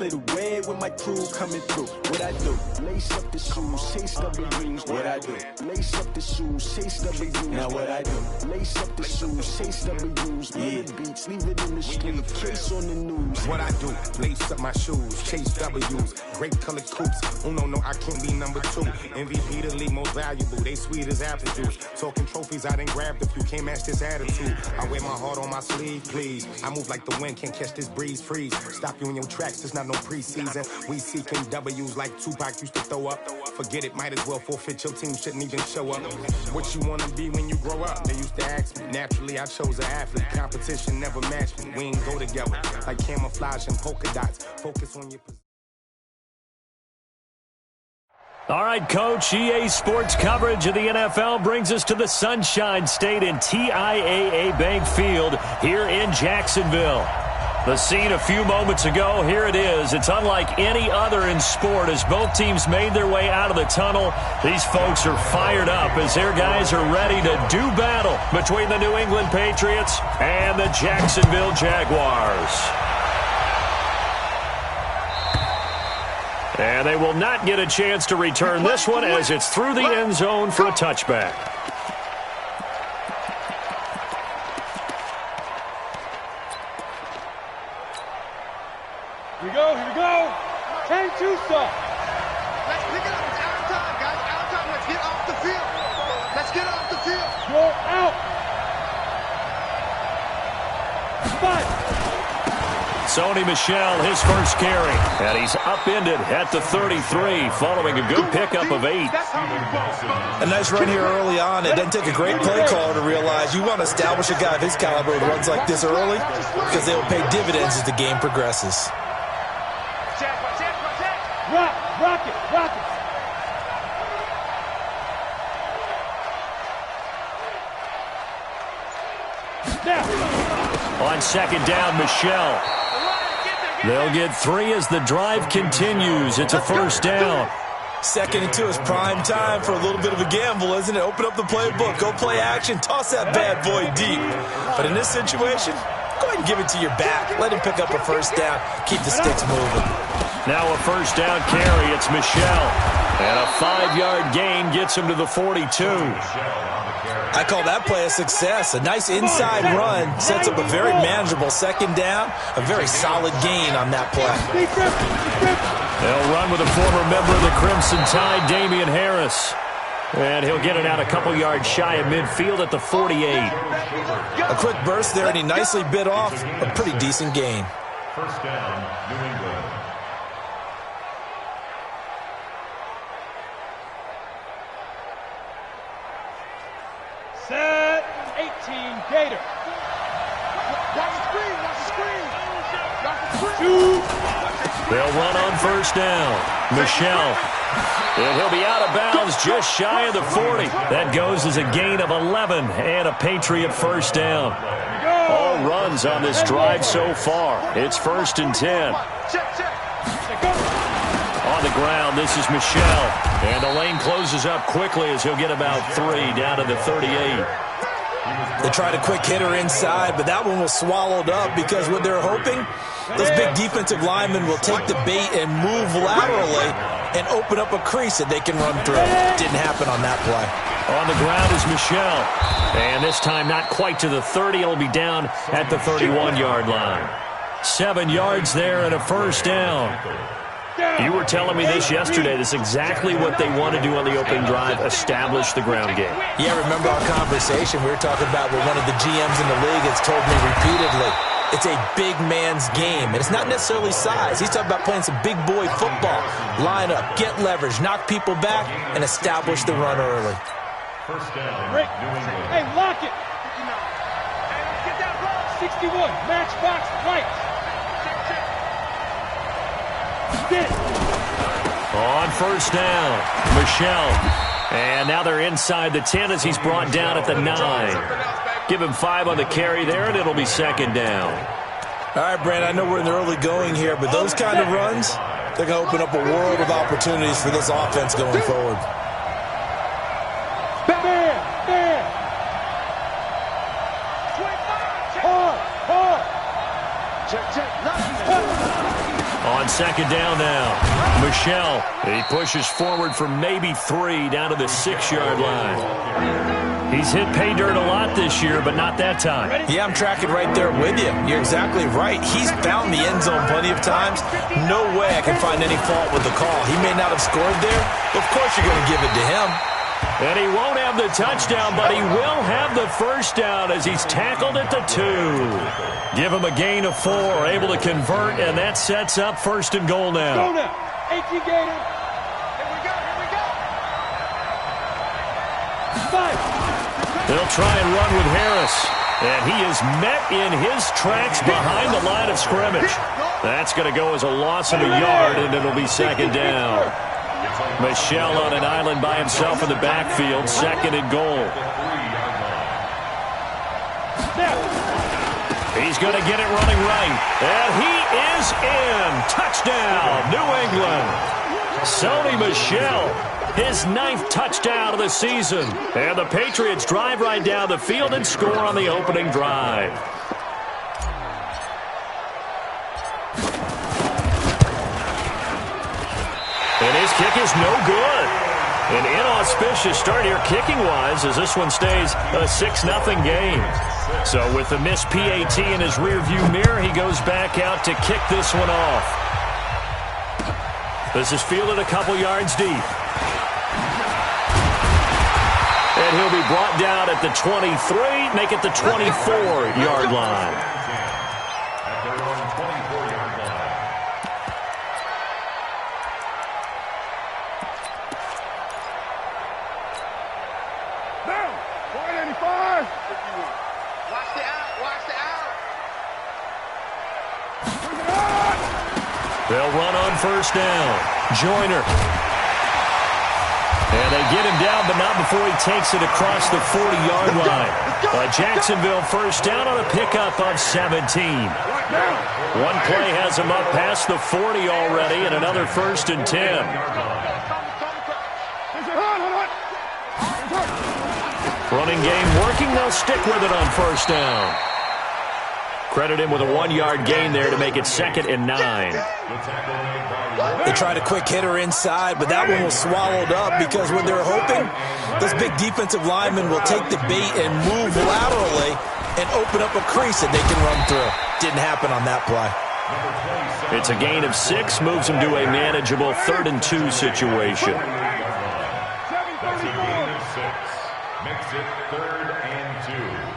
clear the way when my crew coming through. What I do? Lace up the shoes, chase W's. What I do? Lace up the shoes, chase W's. Now what I do? Lace up the shoes, chase W's. Yeah. Beats, leave it in the street, case on the news. What I do? Lace up my shoes, chase W's. Grape colored coops. Oh no, I can't be number 2. MVP the league most valuable. They sweet as apple juice. Talking trophies, I done grabbed a few. Can't match this attitude. I wear my heart on my sleeve, please. I move like the wind, can't catch this breeze. Freeze. Stop you in your tracks. There's not no preseason. We seeking W's like Tupac used to throw up. Forget it, might as well forfeit. Your team shouldn't even show up. What you wanna be when you grow up? They used to ask me. Naturally, I chose an athlete. Competition never matched me. We ain't go together like camouflage and polka dots. Focus on your position. All right, Coach, EA Sports coverage of the NFL brings us to the Sunshine State in TIAA Bank Field here in Jacksonville. The scene a few moments ago, here it is. It's unlike any other in sport as both teams made their way out of the tunnel. These folks are fired up as their guys are ready to do battle between the New England Patriots and the Jacksonville Jaguars. And they will not get a chance to return this one as it's through the end zone for a touchback. Here we go. 10-2 stop. Let's pick it up. It's out of time, guys. Out of time. Let's get off the field. Let's get off the field. Go out. 5. Sony Michel, his first carry. And he's upended at the 33 following a good pickup of 8. A nice run here early on. It doesn't take a great play caller to realize you want to establish a guy of his caliber with runs like this early because they will pay dividends as the game progresses. Rock it. Now. On second down, Michel. They'll get 3 as the drive continues. It's a first down. Second and 2 is prime time for a little bit of a gamble, isn't it? Open up the playbook, go play action, toss that bad boy deep. But in this situation, go ahead and give it to your back. Let him pick up a first down. Keep the sticks moving. Now a first down carry. It's Michel. And a 5-yard gain gets him to the 42. I call that play a success. A nice inside run sets up a very manageable second down. A very solid gain on that play. They'll run with a former member of the Crimson Tide, Damian Harris. And he'll get it out a couple yards shy of midfield at the 48. A quick burst there, and he nicely bit off a pretty decent gain. First down, New England. Set 18 Gator. Watch the screen. They'll run on first down. Michel. And he'll be out of bounds just shy of the 40. That goes as a gain of 11 and a Patriot first down. All runs on this drive so far. It's first and 10. On the ground, this is Michel. And the lane closes up quickly as he'll get about 3 down to the 38. They tried a quick hitter inside, but that one was swallowed up because what they're hoping, those big defensive linemen will take the bait and move laterally and open up a crease that they can run through. Didn't happen on that play. On the ground is Michel. And this time not quite to the 30. It'll be down at the 31-yard line. 7 yards there and a first down. You were telling me this yesterday. This is exactly what they want to do on the opening drive, establish the ground game. Yeah, remember our conversation? We were talking about what one of the GMs in the league has told me repeatedly. It's a big man's game, and it's not necessarily size. He's talking about playing some big boy football. Line up, get leverage, knock people back, and establish the run early. First down, Rick. New England. Hey, lock it. 61, matchbox, right. On first down, Michel. And now they're inside the 10 as he's brought down at the 9. Give him 5 on the carry there, and it'll be second down. All right, Brand, I know we're in the early going here, but those kind of runs, they're going to open up a world of opportunities for this offense going forward. On second down now. Michel, he pushes forward for maybe 3 down to the 6-yard line. He's hit pay dirt a lot this year, but not that time. Yeah, I'm tracking right there with you. You're exactly right. He's found the end zone plenty of times. No way I can find any fault with the call. He may not have scored there, but of course you're going to give it to him. And he won't have the touchdown, but he will have the first down as he's tackled at the 2. Give him a gain of 4, able to convert, and that sets up 1st and goal now. Go now. 18 Gator. Here we go. Here we go. 5. They'll try and run with Harris. And he is met in his tracks behind the line of scrimmage. That's going to go as a loss of a yard, and it'll be 2nd down. Michel on an island by himself in the backfield, 2nd and goal. He's going to get it running right. And he is in. Touchdown, New England. Sony Michel, his 9th touchdown of the season. And the Patriots drive right down the field and score on the opening drive. And his kick is no good. An inauspicious start here kicking-wise as this one stays a 6-0 game. So with the missed PAT in his rearview mirror, he goes back out to kick this one off. This is fielded a couple yards deep. And he'll be brought down at the 23, make it the 24-yard line. They'll run on 1st down. Joyner. And they get him down, but not before he takes it across the 40-yard line. Jacksonville 1st down on a pickup of 17. One play has him up past the 40 already, and another 1st and 10. Running game working. They'll stick with it on 1st down. Credit him with a 1-yard gain there to make it 2nd and 9. They tried a quick hitter inside, but that one was swallowed up because what they're hoping, this big defensive lineman will take the bait and move laterally and open up a crease that they can run through. Didn't happen on that play. It's a gain of 6, moves him to a manageable 3rd and 2 situation. That's a gain of 6. Makes it 3rd and 2.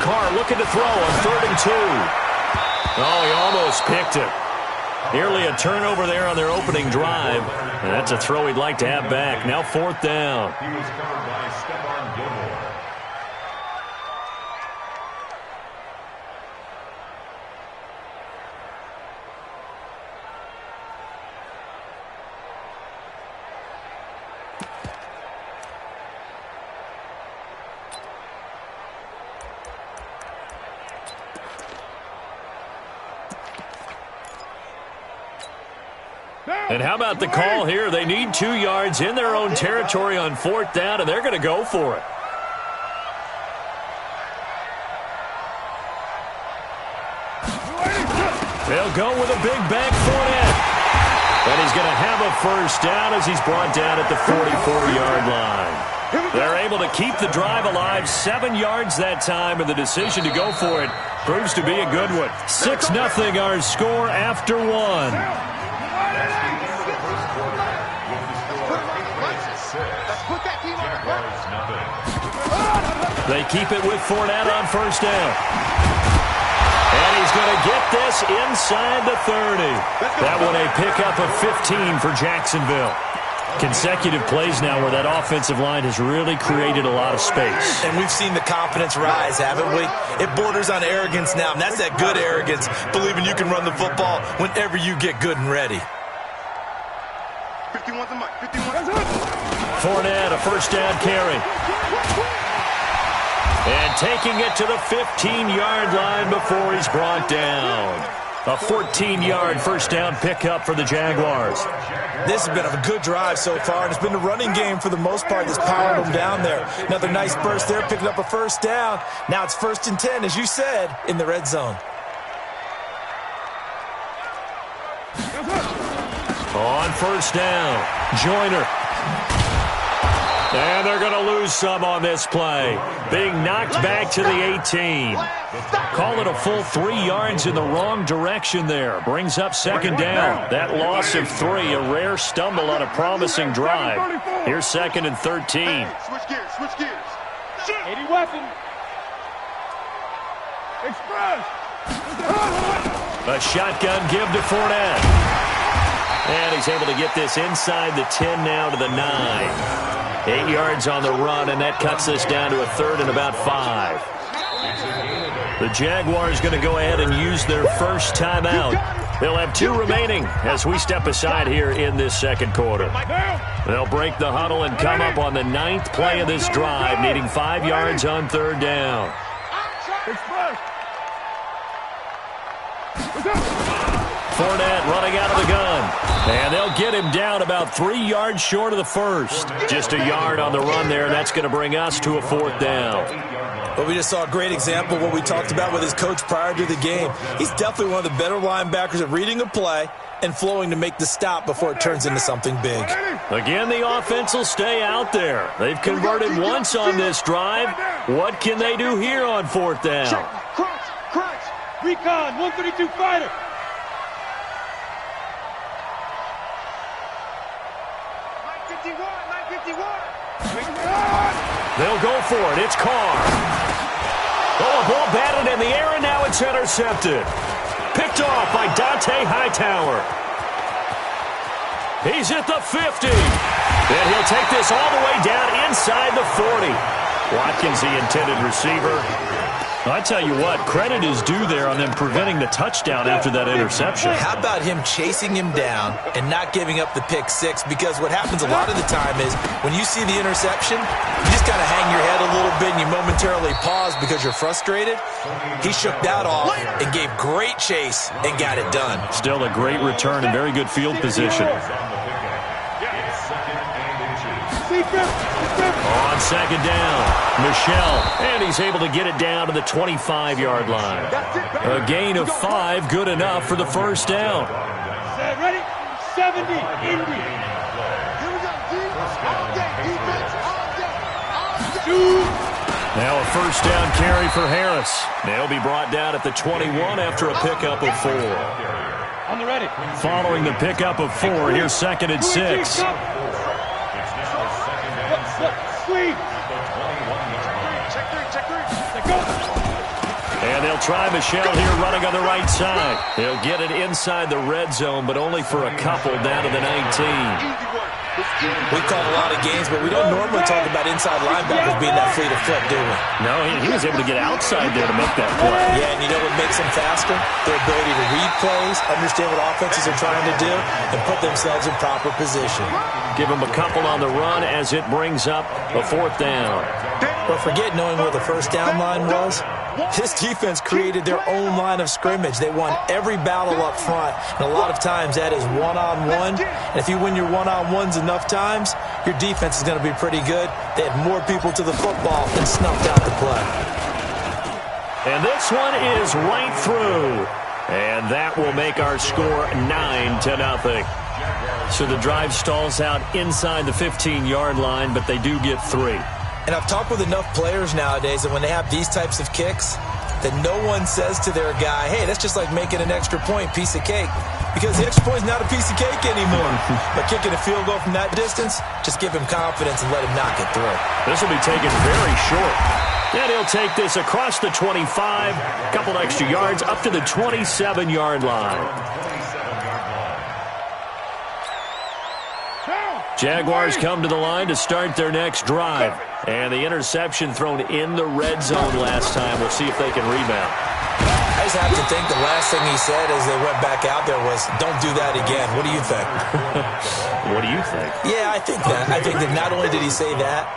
Carr looking to throw on 3rd and 2. Oh, he almost picked it. Nearly a turnover there on their opening drive. And that's a throw he'd like to have back. Now 4th down. He was covered by Stephon Gilmore. And how about the call here? They need 2 yards in their own territory on 4th down, and they're going to go for it. They'll go with a big back Fournette. And he's going to have a 1st down as he's brought down at the 44-yard line. They're able to keep the drive alive, 7 yards that time, and the decision to go for it proves to be a good one. 6-0 our score after 1. They keep it with Fournette on 1st down. And he's going to get this inside the 30. That one a pickup of 15 for Jacksonville. Consecutive plays now where that offensive line has really created a lot of space. And we've seen the confidence rise, haven't we? It borders on arrogance now, and that's that good arrogance, believing you can run the football whenever you get good and ready. 51's the mic. 51's the mic. Fournette, a 1st down carry. And taking it to the 15-yard line before he's brought down. A 14-yard first down pickup for the Jaguars. This has been a good drive so far, and it's been the running game for the most part that's powered them down there. Another nice burst there, picking up a first down. Now it's 1st and 10, as you said, in the red zone. On first down, Joyner. And they're going to lose some on this play. Being knocked back to the 18. Call it a full 3 yards in the wrong direction there. Brings up 2nd down. That loss of 3, a rare stumble on a promising drive. Here's 2nd and 13. Switch gears, switch gears. 80 weapon. Express. A shotgun give to Fournette. And he's able to get this inside the 10 now to the 9. 8 yards on the run, and that cuts this down to a 3rd and about 5. The Jaguars going to go ahead and use their first timeout. They'll have 2 remaining as we step aside here in this 2nd quarter. They'll break the huddle and come up on the 9th play of this drive, needing 5 yards on 3rd down. Fournette running out of the gun. And they'll get him down about 3 yards short of the first. Just a yard on the run there. That's going to bring us to a 4th down. Well, we just saw a great example of what we talked about with his coach prior to the game. He's definitely one of the better linebackers at reading a play and flowing to make the stop before it turns into something big. Again, the offense will stay out there. They've converted once on this drive. What can they do here on 4th down? Crunch, crunch. Recon, 132 fighter. They'll go for it. It's Carr. Oh, a ball batted in the air, and now it's intercepted. Picked off by Dante Hightower. He's at the 50. And he'll take this all the way down inside the 40. Watkins, the intended receiver. I tell you what, credit is due there on them preventing the touchdown after that interception. How about him chasing him down and not giving up the pick 6? Because what happens a lot of the time is when you see the interception, you just kind of hang your head a little bit and you momentarily pause because you're frustrated. He shook that off and gave great chase and got it done. Still a great return and very good field position. On 2nd down, Michel, and he's able to get it down to the 25-yard line. A gain of 5, good enough for the first down. Ready? 70, Indy. Here we go, defense. All day, defense. All day. All day. Now a first down carry for Harris. They'll be brought down at the 21 after a pickup of 4. On the ready. Following the pickup of 4, here's 2nd and 6. And they'll try Michel here running on the right side. He'll get it inside the red zone, but only for a couple down to the 19. We call a lot of games, but we don't normally talk about inside linebackers being that fleet of foot, do we? No, he was able to get outside there to make that play. Yeah, and you know what makes them faster? Their ability to read plays, understand what offenses are trying to do, and put themselves in proper position. Give them a couple on the run as it brings up a 4th down. But forget knowing where the first down line was. This defense created their own line of scrimmage. They won every battle up front, and a lot of times that is one-on-one. And if you win your one-on-ones enough times, your defense is going to be pretty good. They had more people to the football and snuffed out the play. And this one is right through. And that will make our score 9-0. So the drive stalls out inside the 15-yard line, but they do get 3. And I've talked with enough players nowadays that when they have these types of kicks, that no one says to their guy, hey, that's just like making an extra point, piece of cake. Because the extra point is not a piece of cake anymore. But kicking a field goal from that distance, just give him confidence and let him knock it through. This will be taken very short. And he'll take this across the 25, a couple extra yards, up to the 27-yard line. Jaguars come to the line to start their next drive. And the interception thrown in the red zone last time. We'll see if they can rebound. I just have to think the last thing he said as they went back out there was, don't do that again. What do you think? What do you think? Yeah, I think that. I think that not only did he say that,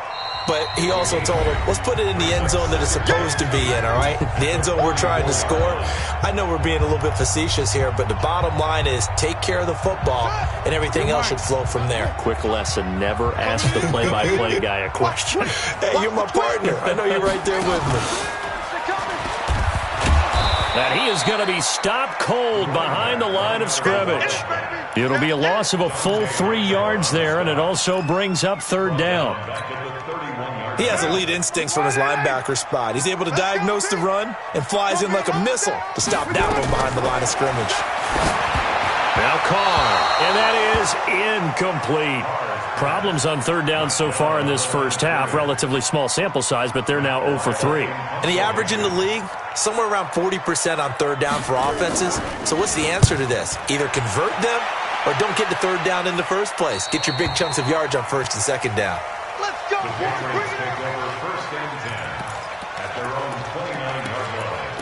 but he also told him, let's put it in the end zone that it's supposed to be in, all right? The end zone we're trying to score. I know we're being a little bit facetious here, but the bottom line is take care of the football, and everything else should flow from there. Quick lesson, never ask the play-by-play guy a question. Hey, you're my partner. I know you're right there with me. And he is going to be stopped cold behind the line of scrimmage. It'll be a loss of a full 3 yards there, and it also brings up third down. He has elite instincts from his linebacker spot. He's able to diagnose the run and flies in like a missile to stop that one behind the line of scrimmage. Now Carr, and that is incomplete. Problems on third down so far in this first half. Relatively small sample size, but they're now 0 for 3. And the average in the league, somewhere around 40% on third down for offenses. So what's the answer to this? Either convert them or don't get the third down in the first place. Get your big chunks of yards on first and second down. Let's go, The Patriots take over first and 10 at their own 29-yard line.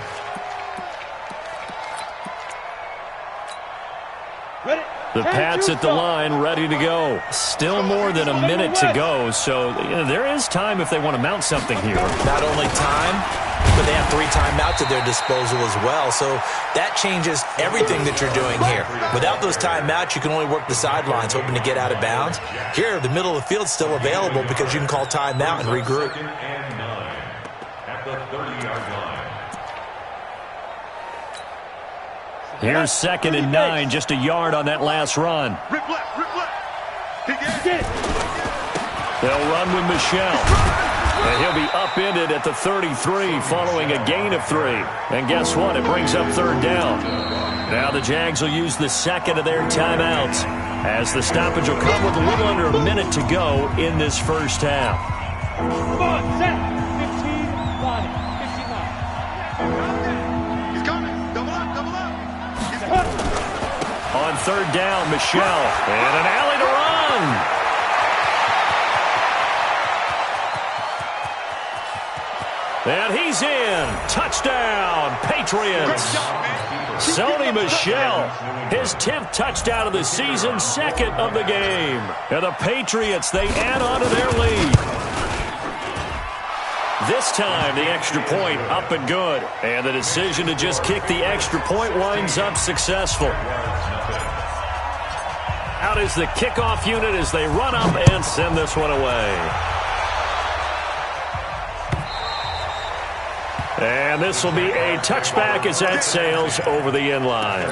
Ready? The Pats at the line, ready to go. Still more than a minute to go, so there is time if they want to mount something here. Not only time, but they have 3 timeouts at their disposal as well. So that changes everything that you're doing here. Without those timeouts, you can only work the sidelines, hoping to get out of bounds. Here, the middle of the field's still available because you can call timeout and regroup. Second and 9 at the 30-yard line. Here's second and 9, just a yard on that last run. Rip left, rip left. He Get it. They'll run with Michelle. And he'll be upended at the 33 following a gain of 3. And guess what? It brings up third down. Now the Jags will use the second of their timeouts as the stoppage will come with a little under a minute to go in this first half. Come on, set. 15, body. 59. He's coming. Double up, double up. On third down, Michelle. And an alley to run. And he's in. Touchdown, Patriots. Sony Michel, his 10th touchdown of the season, 2nd of the game. And the Patriots, they add on to their lead. This time, the extra point up and good. And the decision to just kick the extra point winds up successful. Out is the kickoff unit as they run up and send this one away. And this will be a touchback as that sails over the end line.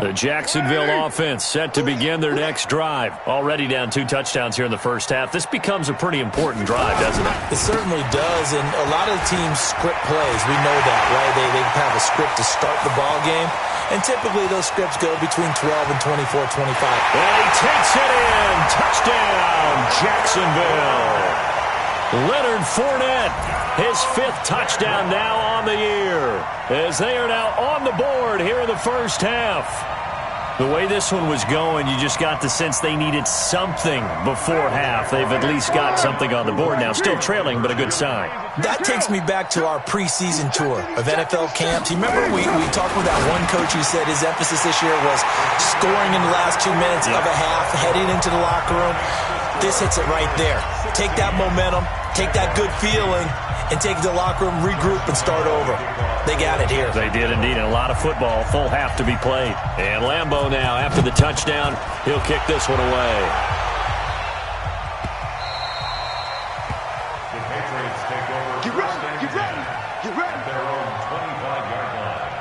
The Jacksonville offense set to begin their next drive. Already down 2 touchdowns here in the first half. This becomes a pretty important drive, doesn't it? It certainly does, and a lot of the teams script plays. We know that, right? They have a script to start the ball game, and typically those scripts go between 12 and 24, 25. And he takes it in. Touchdown, Jacksonville. Leonard Fournette, his 5th touchdown now on the year, as they are now on the board here in the first half. The way this one was going, you just got the sense they needed something before half. They've at least got something on the board now. Still trailing, but a good sign. That takes me back to our preseason tour of NFL camps. You remember we talked with that one coach who said his emphasis this year was scoring in the last 2 minutes of a half, heading into the locker room. This hits it right there. Take that momentum, take that good feeling, and take it to the locker room, regroup, and start over. They got it here. They did indeed. And a lot of football, full half to be played. And Lambeau now, after the touchdown, he'll kick this one away. The Patriots take over first and 10 at their own 25-yard line.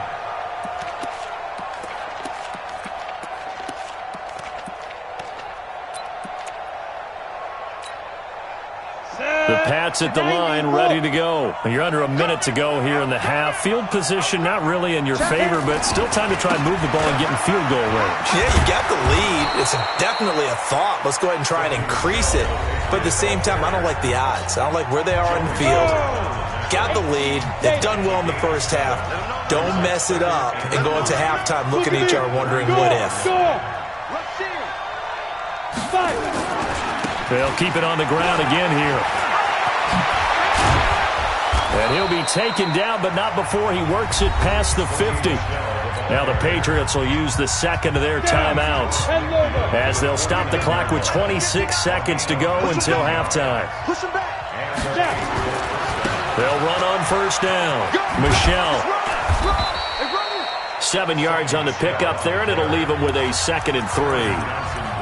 The Pats at the line, ready to go. You're under a minute to go here in the half. Field position not really in your favor, but still time to try and move the ball and get in field goal range. Yeah, you got the lead. It's definitely a thought. Let's go ahead and try and increase it. But at the same time, I don't like the odds. I don't like where they are in the field. Got the lead. They've done well in the first half. Don't mess it up and go into halftime looking at each other wondering what if. They'll keep it on the ground again here. And he'll be taken down, but not before he works it past the 50. Now the Patriots will use the second of their timeouts as they'll stop the clock with 26 seconds to go until halftime. Push him back. They'll run on first down. Michelle. 7 yards on the pickup there, and it'll leave them with a 2nd and 3.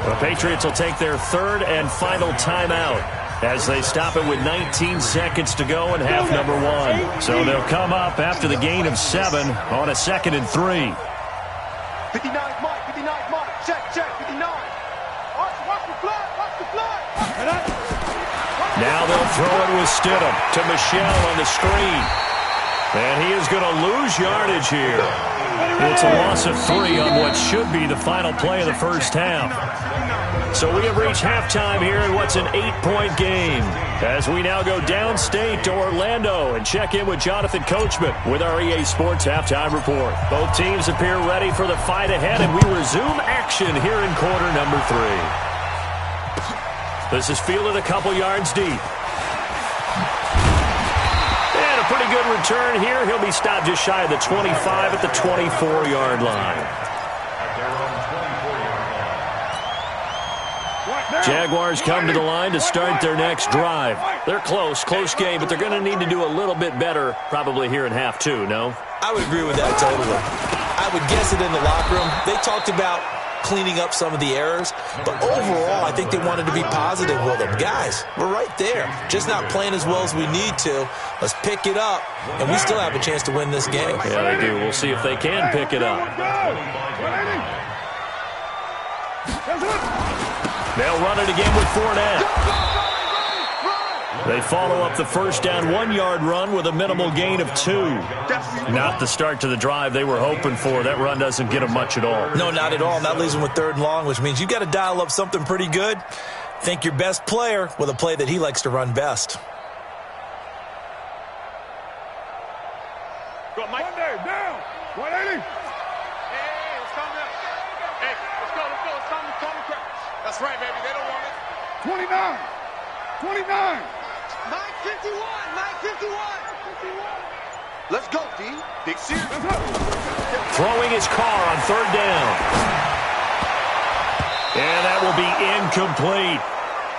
The Patriots will take their 3rd and final timeout as they stop it with 19 seconds to go in half number 1. So they'll come up after the gain of 7 on a 2nd and 3. 59 Mike, 59 Mike. Check, 59. Watch the flag. Now they'll throw it with Stidham to Michelle on the screen. And he is going to lose yardage here. It's a loss of 3 on what should be the final play of the first half. So we have reached halftime here in what's an 8-point game as we now go downstate to Orlando and check in with Jonathan Coachman with our EA Sports Halftime Report. Both teams appear ready for the fight ahead, and we resume action here in quarter number 3. This is fielded a couple yards deep. And a pretty good return here. He'll be stopped just shy of the 25 at the 24-yard line. Jaguars come to the line to start their next drive. They're close game, but they're going to need to do a little bit better probably here in half 2, no? I would agree with that totally. I would guess it in the locker room. They talked about cleaning up some of the errors, but overall, I think they wanted to be positive with them. Guys, we're right there. Just not playing as well as we need to. Let's pick it up, and we still have a chance to win this game. Yeah, they do. We'll see if they can pick it up. They'll run it again with Fournette. They follow up the first down 1-yard run with a minimal gain of 2. Not the start to the drive they were hoping for. That run doesn't get them much at all. No, not at all. And that leaves them with 3rd and long, which means you've got to dial up something pretty good. Think your best player with a play that he likes to run best. Go, Mike. Down. 180. Hey, it's coming up. Hey, let's go. It's coming crash. That's right, baby. They don't want it. 29. 951. Let's go, D. Big Sears. Throwing his car on 3rd down. And that will be incomplete.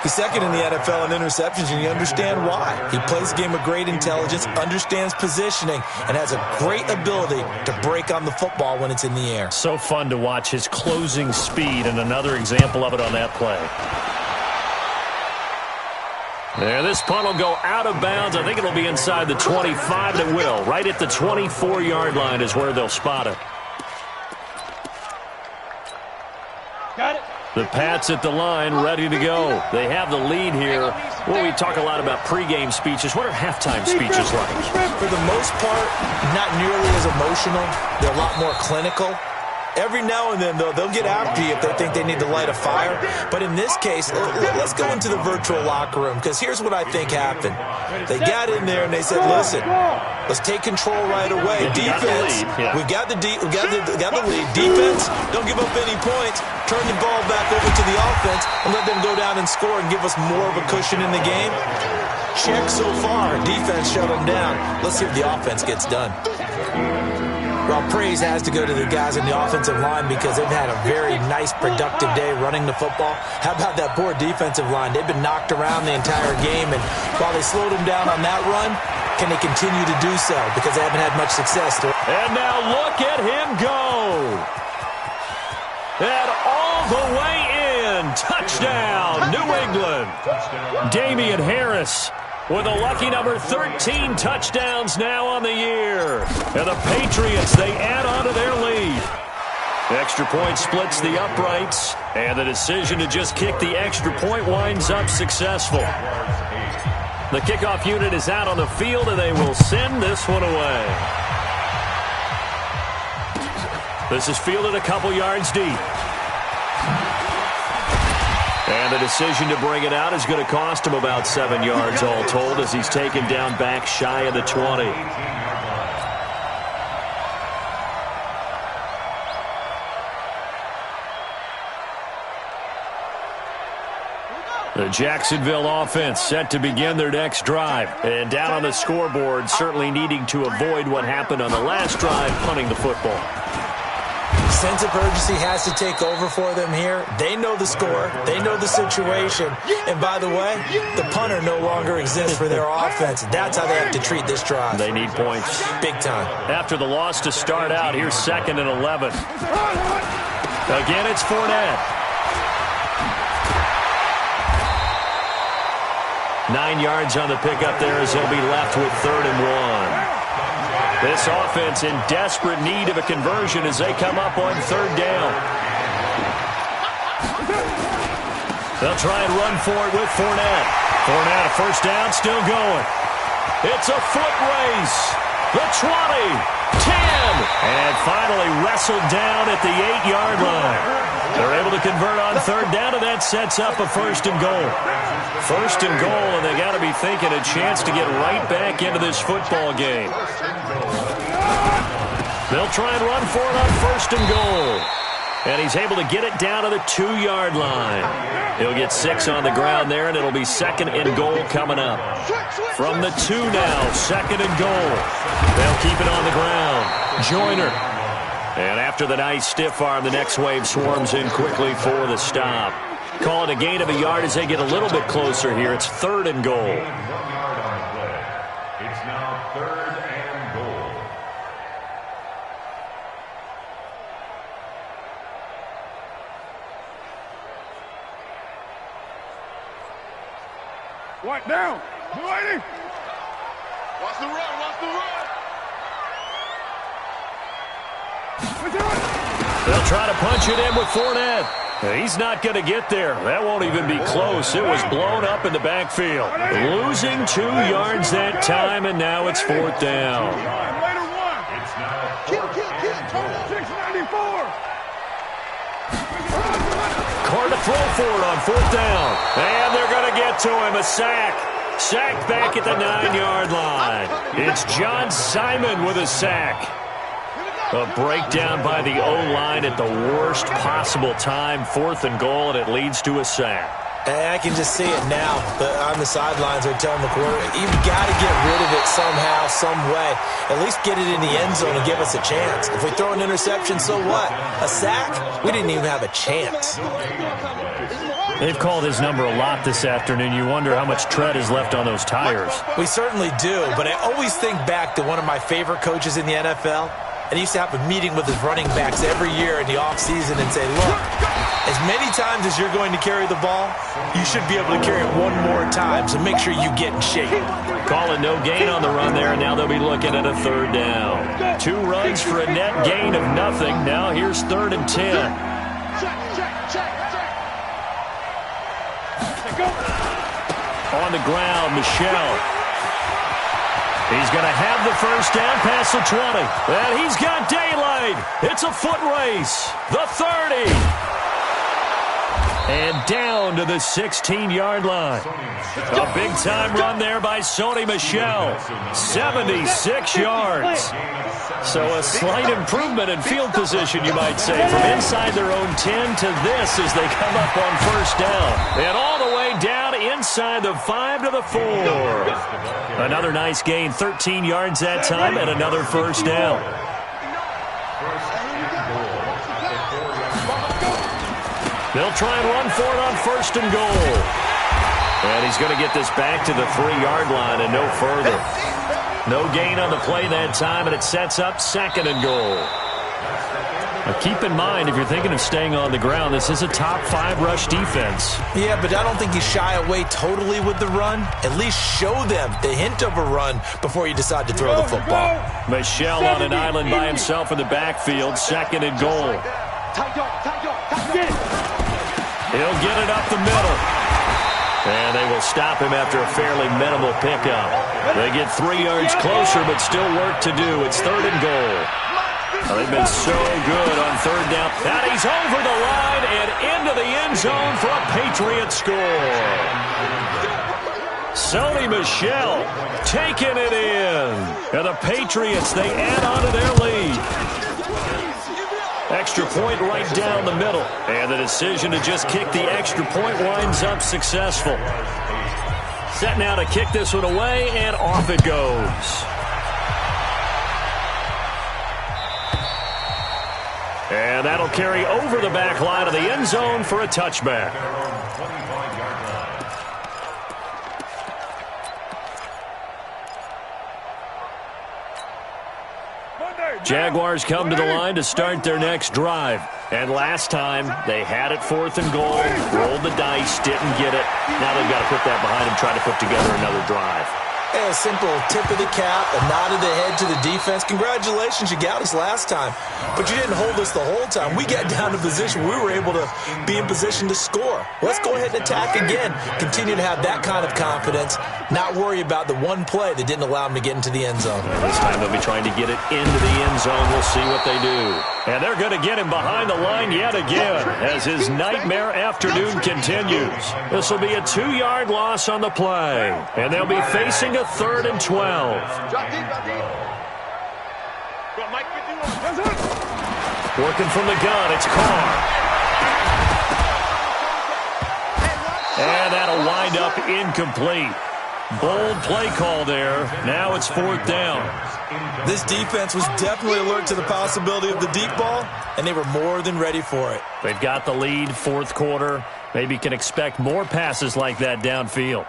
He's 2nd in the NFL in interceptions, and you understand why. He plays a game of great intelligence, understands positioning, and has a great ability to break on the football when it's in the air. So fun to watch his closing speed, and another example of it on that play. There, this punt will go out of bounds. I think it'll be inside the 25. It will. Right at the 24-yard line is where they'll spot it. Got it. The Pats at the line, ready to go. They have the lead here. Well, we talk a lot about pregame speeches. What are halftime speeches like? For the most part, not nearly as emotional. They're a lot more clinical. Every now and then, though, they'll get after you if they think they need to light a fire. But in this case, let's go into the virtual locker room, because here's what I think happened. They got in there and they said, listen, let's take control right away. Defense, we've got the lead. Defense, don't give up any points. Turn the ball back over to the offense and let them go down and score and give us more of a cushion in the game. Check so far. Defense shut them down. Let's see if the offense gets done. Well, praise has to go to the guys in the offensive line because they've had a very nice, productive day running the football. How about that poor defensive line? They've been knocked around the entire game, and while they slowed them down on that run, can they continue to do so? Because they haven't had much success. And now look at him go. And all the way in. Touchdown, New England. Damian Harris with a lucky number 13 touchdowns now on the year. And the Patriots, they add on to their lead. Extra point splits the uprights, and the decision to just kick the extra point winds up successful. The kickoff unit is out on the field, and they will send this one away. This is fielded a couple yards deep. And the decision to bring it out is going to cost him about 7 yards all told as he's taken down back shy of the 20. The Jacksonville offense set to begin their next drive. And down on the scoreboard, certainly needing to avoid what happened on the last drive, punting the football. sense of urgency has to take over for them here. They know the score. They know the situation. And by the way, the punter no longer exists for their offense. That's how they have to treat this drive. They need points. Big time. After the loss to start out, here's 2nd and 11. Again, it's Fournette. 9 yards on the pickup there as they'll be left with 3rd and 1. This offense in desperate need of a conversion as they come up on 3rd down. They'll try and run for it with Fournette. Fournette, a 1st down, still going. It's a foot race. The 20, 10, and finally wrestled down at the 8-yard line. They're able to convert on 3rd down, and that sets up a 1st and goal. 1st and goal, and they got to be thinking a chance to get right back into this football game. They'll try and run for it on 1st and goal. And he's able to get it down to the 2-yard line. He'll get 6 on the ground there, and it'll be 2nd and goal coming up. From the 2 now, 2nd and goal. They'll keep it on the ground. Joyner. And after the nice stiff arm, the next wave swarms in quickly for the stop. Call it a gain of a yard as they get a little bit closer here. It's 3rd and goal. 1 yard on the play. It's now 3rd and goal. White down. Whitey. Watch the run. Watch the run. They'll try to punch it in with Fournette. He's not going to get there. That won't even be close. It was blown up in the backfield. Losing 2 yards that time, and now it's 4th down. It's now 4th and goal. 694. Carr to throw for it on 4th down. And they're going to get to him. A sack. Sacked back at the 9-yard line. It's John Simon with a sack. A breakdown by the O-line at the worst possible time. 4th and goal, and it leads to a sack. I can just see it now. On the sidelines, they're telling the quarterback, you've got to get rid of it somehow, some way. At least get it in the end zone and give us a chance. If we throw an interception, so what? A sack? We didn't even have a chance. They've called his number a lot this afternoon. You wonder how much tread is left on those tires. We certainly do, but I always think back to one of my favorite coaches in the NFL. And he used to have a meeting with his running backs every year in the offseason and say, look, as many times as you're going to carry the ball, you should be able to carry it one more time, so make sure you get in shape. Call it no gain on the run there, and now they'll be looking at a 3rd down. 2 runs for a net gain of nothing. Now here's 3rd and 10. On the ground, Michelle. He's going to have the 1st down past the 20. And he's got daylight. It's a foot race. The 30. And down to the 16-yard line. A big-time run there by Sony Michel. 76 yards. So a slight improvement in field position, you might say, from inside their own 10 to this as they come up on 1st down. And all the way down inside the 5 to the 4. Another nice gain, 13 yards that time, and another 1st down. They'll try and run for it on 1st and goal. And he's going to get this back to the 3-yard line and no further. No gain on the play that time, and it sets up 2nd and goal. Now keep in mind, if you're thinking of staying on the ground, this is a top 5 rush defense. Yeah, but I don't think you shy away totally with the run. At least show them the hint of a run before you decide to throw the football. Michel on an island by himself in the backfield, 2nd and goal. He'll get it up the middle. And they will stop him after a fairly minimal pickup. They get 3 yards closer, but still work to do. It's 3rd and goal. They've been so good on 3rd down. And he's over the line and into the end zone for a Patriot score. Sony Michel taking it in. And the Patriots, they add on to their lead. Extra point right down the middle. And the decision to just kick the extra point winds up successful. Set now to kick this one away, and off it goes. And that'll carry over the back line of the end zone for a touchback. Jaguars come to the line to start their next drive. And last time, they had it 4th and goal, rolled the dice, didn't get it. Now they've got to put that behind them, try to put together another drive. Hey, a simple tip of the cap, a nod of the head to the defense. Congratulations, you got us last time. But you didn't hold us the whole time. We got down to position. We were able to be in position to score. Let's go ahead and attack again. Continue to have that kind of confidence. Not worry about the one play that didn't allow them to get into the end zone. And this time they'll be trying to get it into the end zone. We'll see what they do. And they're going to get him behind the line yet again as his nightmare afternoon continues. This will be a 2-yard loss on the play. And they'll be facing a 3rd and 12. Working from the gun, it's Carr. And that'll wind up incomplete. Bold play call there. Now it's 4th down. This defense was definitely alert to the possibility of the deep ball, and they were more than ready for it. They've got the lead, 4th quarter. Maybe can expect more passes like that downfield.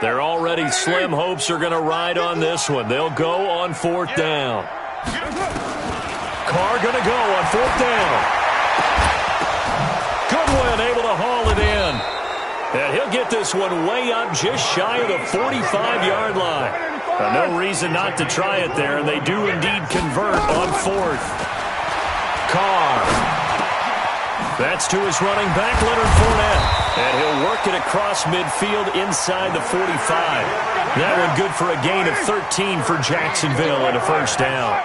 Their already slim hopes are going to ride on this one. They'll go on 4th down. Carr going to go on 4th down. Goodwin able to haul it in. And he'll get this one way up just shy of the 45-yard line. No reason not to try it there, and they do indeed convert on 4th. Carr. That's to his running back, Leonard Fournette. And he'll work it across midfield inside the 45. That one good for a gain of 13 for Jacksonville and a 1st down.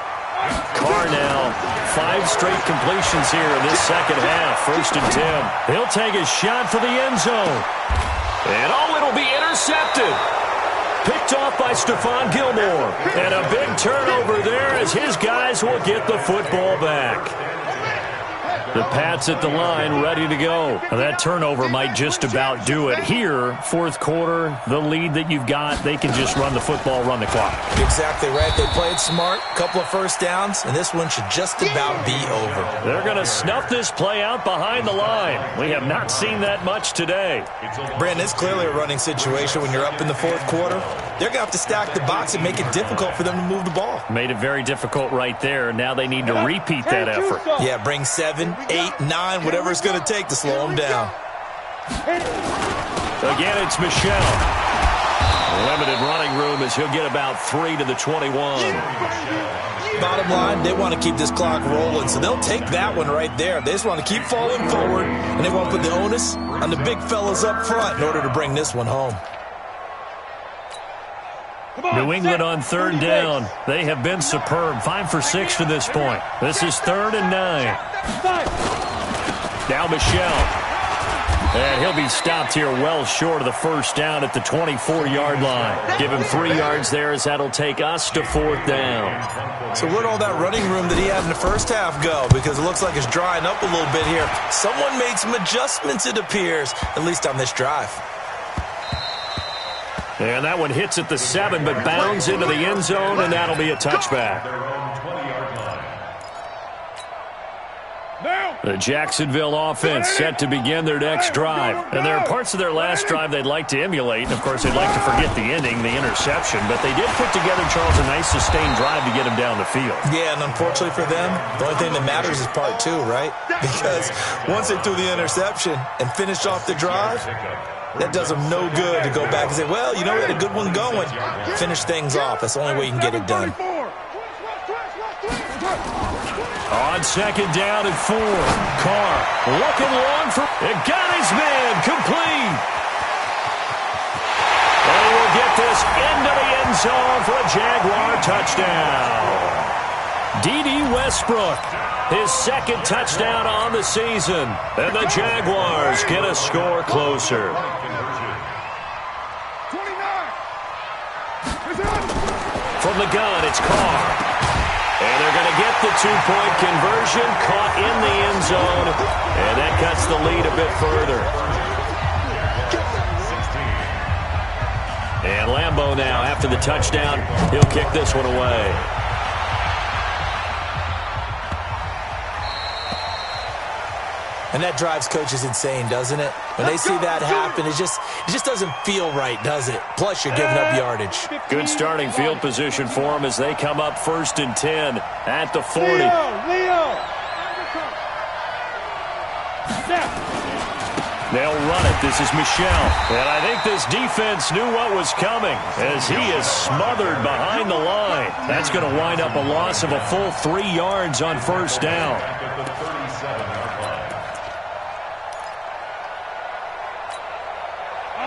Carr now, 5 straight completions here in this second half. 1st and 10. He'll take a shot for the end zone. And it'll be intercepted. Picked off by Stephon Gilmore. And a big turnover there as his guys will get the football back. The Pats at the line, ready to go. That turnover might just about do it. Here, 4th quarter, the lead that you've got, they can just run the football, run the clock. Exactly right. They played smart, couple of 1st downs, and this one should just about be over. They're going to snuff this play out behind the line. We have not seen that much today. Brandon, it's clearly a running situation when you're up in the 4th quarter. They're going to have to stack the box and make it difficult for them to move the ball. Made it very difficult right there. Now they need to repeat that effort. Yeah, bring 7, 8, 9, whatever it's going to take to slow them down. Again, it's Michel. Limited running room as he'll get about 3 to the 21. Bottom line, they want to keep this clock rolling, so they'll take that one right there. They just want to keep falling forward, and they want to put the onus on the big fellas up front in order to bring this one home. New England on 3rd down. They have been superb. 5 for 6 to this point. This is 3rd and 9. Now Michel. And he'll be stopped here well short of the 1st down at the 24-yard line. Give him 3 yards there as that'll take us to 4th down. So where'd all that running room that he had in the 1st half go? Because it looks like it's drying up a little bit here. Someone made some adjustments, it appears, at least on this drive. And that one hits at the 7, but bounds into the end zone, and that'll be a touchback. The Jacksonville offense set to begin their next drive. And there are parts of their last drive they'd like to emulate. And, of course, they'd like to forget the ending, the interception. But they did put together, Charles, a nice sustained drive to get him down the field. Yeah, and unfortunately for them, the only thing that matters is part 2, right? Because once they threw the interception and finished off the drive, that does them no good to go back and say, well, you know, we had a good one going. Finish things off. That's the only way you can get it done. On 2nd down and 4. Carr looking long for it. Got his man complete. And we'll get this into the end zone for a Jaguar touchdown. D.D. Westbrook, his 2nd touchdown on the season. And the Jaguars get a score closer. From the gun, it's Carr. And they're going to get the 2-point conversion, caught in the end zone, and that cuts the lead a bit further. And Lambeau now, after the touchdown, he'll kick this one away. And that drives coaches insane, doesn't it? When they see that happen, it just doesn't feel right, does it? Plus, you're giving up yardage. Good starting field position for them as they come up 1st and 10 at the 40. Leo. They'll run it. This is Michel. And I think this defense knew what was coming as he is smothered behind the line. That's going to wind up a loss of a full 3 yards on 1st down.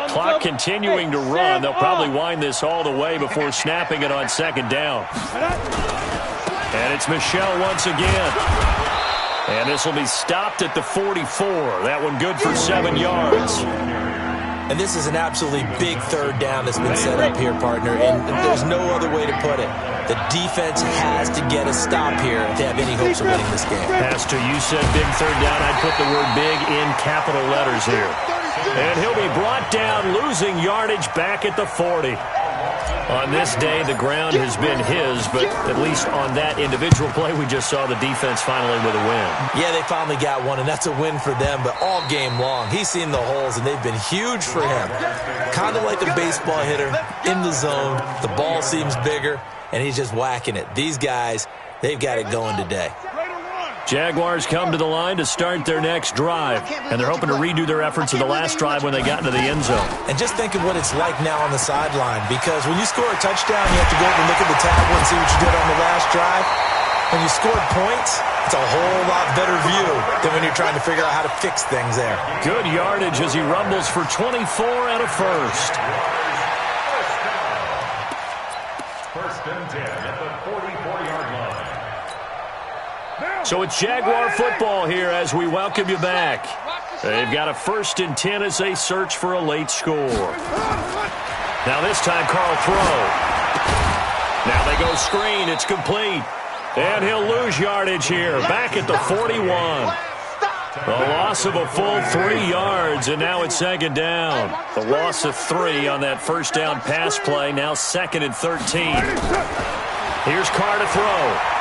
Clock continuing to run. They'll probably wind this all the way before snapping it on 2nd down. And it's Michel once again. And this will be stopped at the 44. That one good for 7 yards. And this is an absolutely big 3rd down that's been set up here, partner, and there's no other way to put it. The defense has to get a stop here to have any hopes of winning this game. Pastor, you said big 3rd down. I'd put the word big in capital letters here. And he'll be brought down, losing yardage back at the 40. On this day, the ground has been his, but at least on that individual play, we just saw the defense finally with a win. Yeah, they finally got one, and that's a win for them, but all game long, he's seen the holes, and they've been huge for him. Kind of like a baseball hitter in the zone. The ball seems bigger, and he's just whacking it. These guys, they've got it going today. Jaguars come to the line to start their next drive, and they're hoping to redo their efforts of the last drive when they got into the end zone. And just think of what it's like now on the sideline, because when you score a touchdown, you have to go over and look at the table and see what you did on the last drive. When you scored points, it's a whole lot better view than when you're trying to figure out how to fix things there. Good yardage as he rumbles for 24 and a first. 1st and 10 at the 44-yard line. So it's Jaguar football here as we welcome you back. They've got a 1st and 10 as they search for a late score. Now this time Carl throw. Now they go screen. It's complete. And he'll lose yardage here. Back at the 41. A loss of a full 3 yards, and now it's 2nd down. The loss of 3 on that 1st down pass play. Now 2nd and 13. Here's Carr to throw.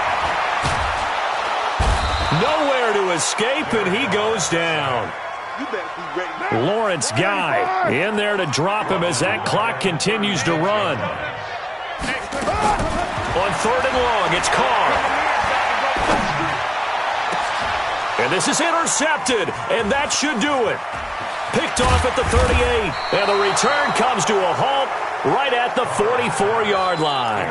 Nowhere to escape, and he goes down. Lawrence Guy in there to drop him as that clock continues to run. On 3rd and long, it's Carr. And this is intercepted, and that should do it. Picked off at the 38, and the return comes to a halt right at the 44-yard line.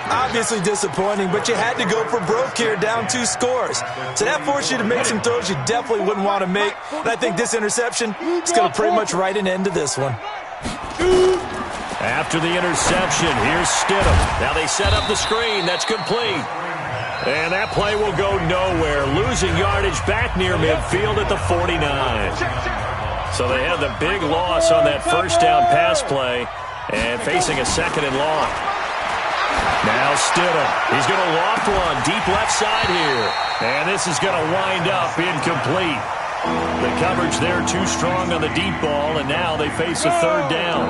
Obviously disappointing, but you had to go for broke here, down 2 scores. So that forced you to make some throws you definitely wouldn't want to make. And I think this interception is going to pretty much write an end to this one. After the interception, here's Stidham. Now they set up the screen. That's complete. And that play will go nowhere, losing yardage back near midfield at the 49. So they had the big loss on that 1st down pass play and facing a 2nd and long. Now Stidham. He's going to loft one deep left side here. And this is going to wind up incomplete. The coverage there too strong on the deep ball, and now they face a 3rd down.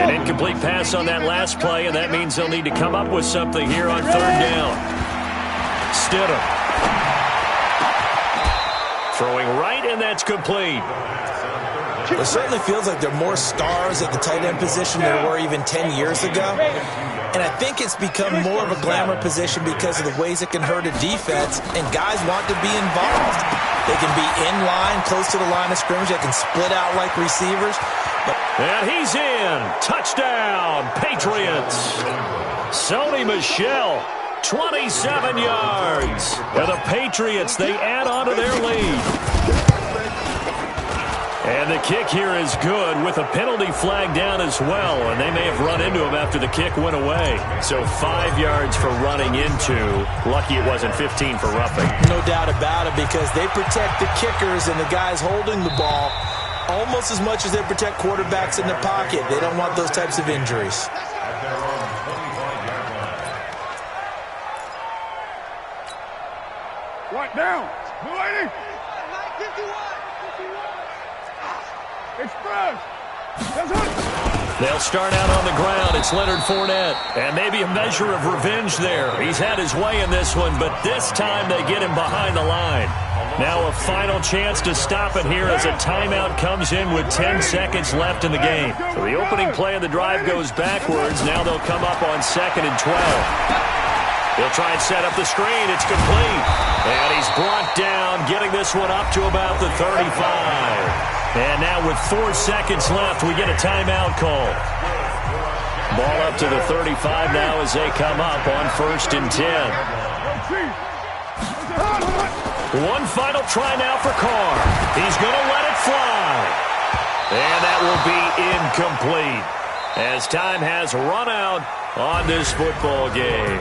An incomplete pass on that last play, and that means they'll need to come up with something here on 3rd down. Stidham. Throwing right, and that's complete. It certainly feels like there are more stars at the tight end position than there were even 10 years ago. And I think it's become more of a glamour position because of the ways it can hurt a defense, and guys want to be involved. They can be in line, close to the line of scrimmage. They can split out like receivers. And he's in. Touchdown, Patriots. Sony Michel, 27 yards. And the Patriots, they add on to their lead. And the kick here is good with a penalty flag down as well. And they may have run into him after the kick went away. So 5 yards for running into. Lucky it wasn't 15 for roughing. No doubt about it, because they protect the kickers and the guys holding the ball almost as much as they protect quarterbacks in the pocket. They don't want those types of injuries. Right down. New lady. Express. That's it. They'll start out on the ground. It's Leonard Fournette. And maybe a measure of revenge there. He's had his way in this one, but this time they get him behind the line. Now a final chance to stop it here as a timeout comes in with 10 seconds left in the game. So the opening play of the drive goes backwards. Now they'll come up on 2nd and 12. He'll try and set up the screen. It's complete. And he's brought down, getting this one up to about the 35. And now with 4 seconds left, we get a timeout call. Ball up to the 35 now as they come up on 1st and 10. One final try now for Carr. He's going to let it fly. And that will be incomplete as time has run out on this football game.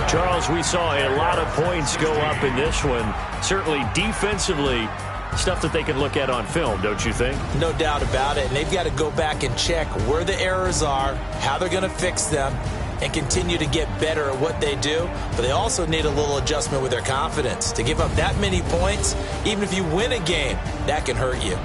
Charles, we saw a lot of points go up in this one. Certainly defensively, stuff that they can look at on film, don't you think? No doubt about it. And they've got to go back and check where the errors are, how they're going to fix them, and continue to get better at what they do. But they also need a little adjustment with their confidence. To give up that many points, even if you win a game, that can hurt you.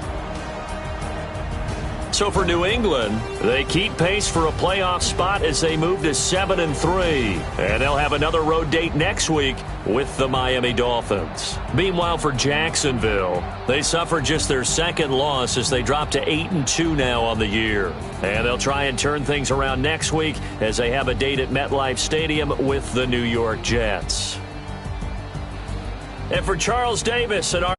So for New England, they keep pace for a playoff spot as they move to 7-3. And they'll have another road date next week with the Miami Dolphins. Meanwhile, for Jacksonville, they suffered just their 2nd loss as they drop to 8-2 now on the year. And they'll try and turn things around next week as they have a date at MetLife Stadium with the New York Jets. And for Charles Davis and our